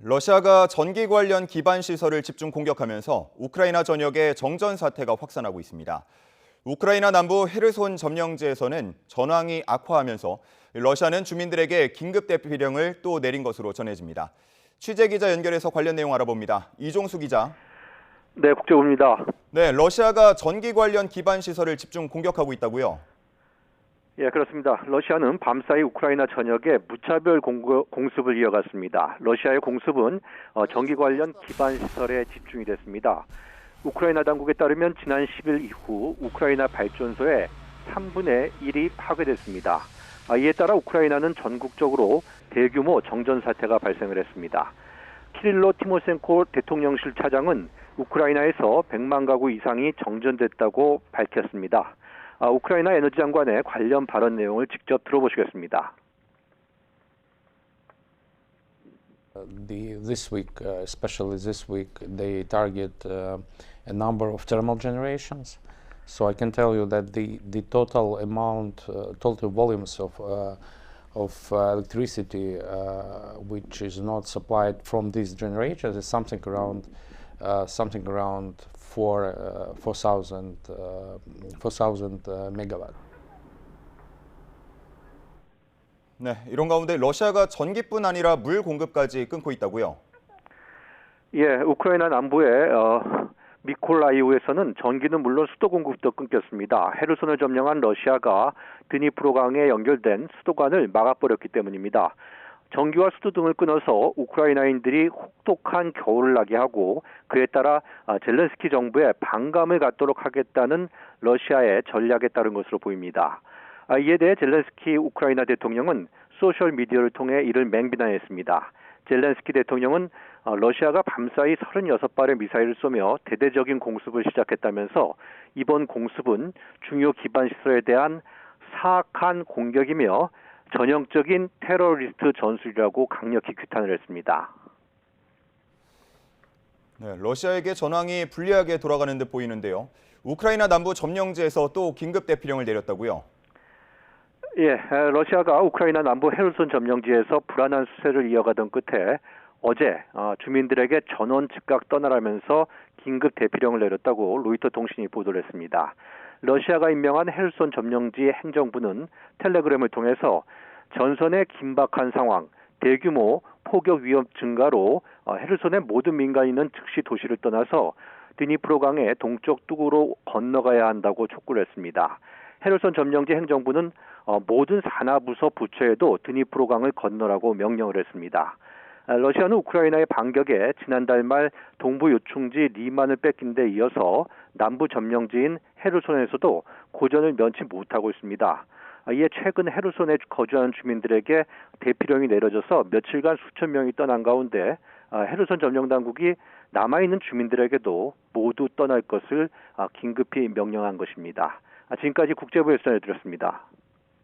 러시아가 전기 관련 기반 시설을 집중 공격하면서 우크라이나 전역에 정전 사태가 확산하고 있습니다. 우크라이나 남부 헤르손 점령지에서는 전황이 악화하면서 러시아는 주민들에게 긴급 대피령을 또 내린 것으로 전해집니다. 취재 기자 연결해서 관련 내용 알아봅니다. 이종수 기자. 네, 국제부입니다. 네, 러시아가 전기 관련 기반 시설을 집중 공격하고 있다고요? 예, 그렇습니다. 러시아는 밤사이 우크라이나 전역에 무차별 공습을 이어갔습니다. 러시아의 공습은 전기 관련 기반 시설에 집중이 됐습니다. 우크라이나 당국에 따르면 지난 10일 이후 우크라이나 발전소의 3분의 1이 파괴됐습니다. 이에 따라 우크라이나는 전국적으로 대규모 정전 사태가 발생을 했습니다. 키릴로 티모셴코 대통령실 차장은 우크라이나에서 100만 가구 이상이 정전됐다고 밝혔습니다. 우크라이나 에너지 장관의 관련 발언 내용을 직접 들어보시겠습니다. This week, especially this week, they target a number of thermal generations. So I can tell you that the total amount, total volumes of electricity which is not supplied from these generators is something around 4,000 megawatt. 네, 이런 가운데 러시아가 전기뿐 아니라 물 공급까지 끊고 있다고요? 예, 우크라이나 남부의 미콜라이우에서는 전기는 물론 수도 공급도 끊겼습니다. 헤르손을 점령한 러시아가 드니프로강에 연결된 수도관을 막아버렸기 때문입니다. 전기와 수도 등을 끊어서 우크라이나인들이 혹독한 겨울을 나게 하고 그에 따라 젤렌스키 정부에 반감을 갖도록 하겠다는 러시아의 전략에 따른 것으로 보입니다. 이에 대해 젤렌스키 우크라이나 대통령은 소셜미디어를 통해 이를 맹비난했습니다. 젤렌스키 대통령은 러시아가 밤사이 36발의 미사일을 쏘며 대대적인 공습을 시작했다면서 이번 공습은 중요 기반 시설에 대한 사악한 공격이며 전형적인 테러리스트 전술이라고 강력히 규탄을 했습니다. 네, 러시아에게 전황이 불리하게 돌아가는 듯 보이는데요. 우크라이나 남부 점령지에서 또 긴급 대피령을 내렸다고요? 예, 러시아가 우크라이나 남부 헤르손 점령지에서 불안한 수세를 이어가던 끝에 어제 주민들에게 전원 즉각 떠나라면서 긴급 대피령을 내렸다고 로이터 통신이 보도를 했습니다. 러시아가 임명한 헤르손 점령지 행정부는 텔레그램을 통해서 전선의 긴박한 상황, 대규모 포격 위험 증가로 헤르손의 모든 민간인은 즉시 도시를 떠나서 드니프로강의 동쪽 뚝으로 건너가야 한다고 촉구를 했습니다. 헤르손 점령지 행정부는 모든 산하부서 부처에도 드니프로강을 건너라고 명령을 했습니다. 러시아는 우크라이나의 반격에 지난달 말 동부 요충지 리만을 뺏긴 데 이어서 남부 점령지인 헤르손에서도 고전을 면치 못하고 있습니다. 이에 최근 헤르손에 거주하는 주민들에게 대피령이 내려져서 며칠간 수천 명이 떠난 가운데 헤르손 점령당국이 남아있는 주민들에게도 모두 떠날 것을 긴급히 명령한 것입니다. 지금까지 국제부에서 전해드렸습니다.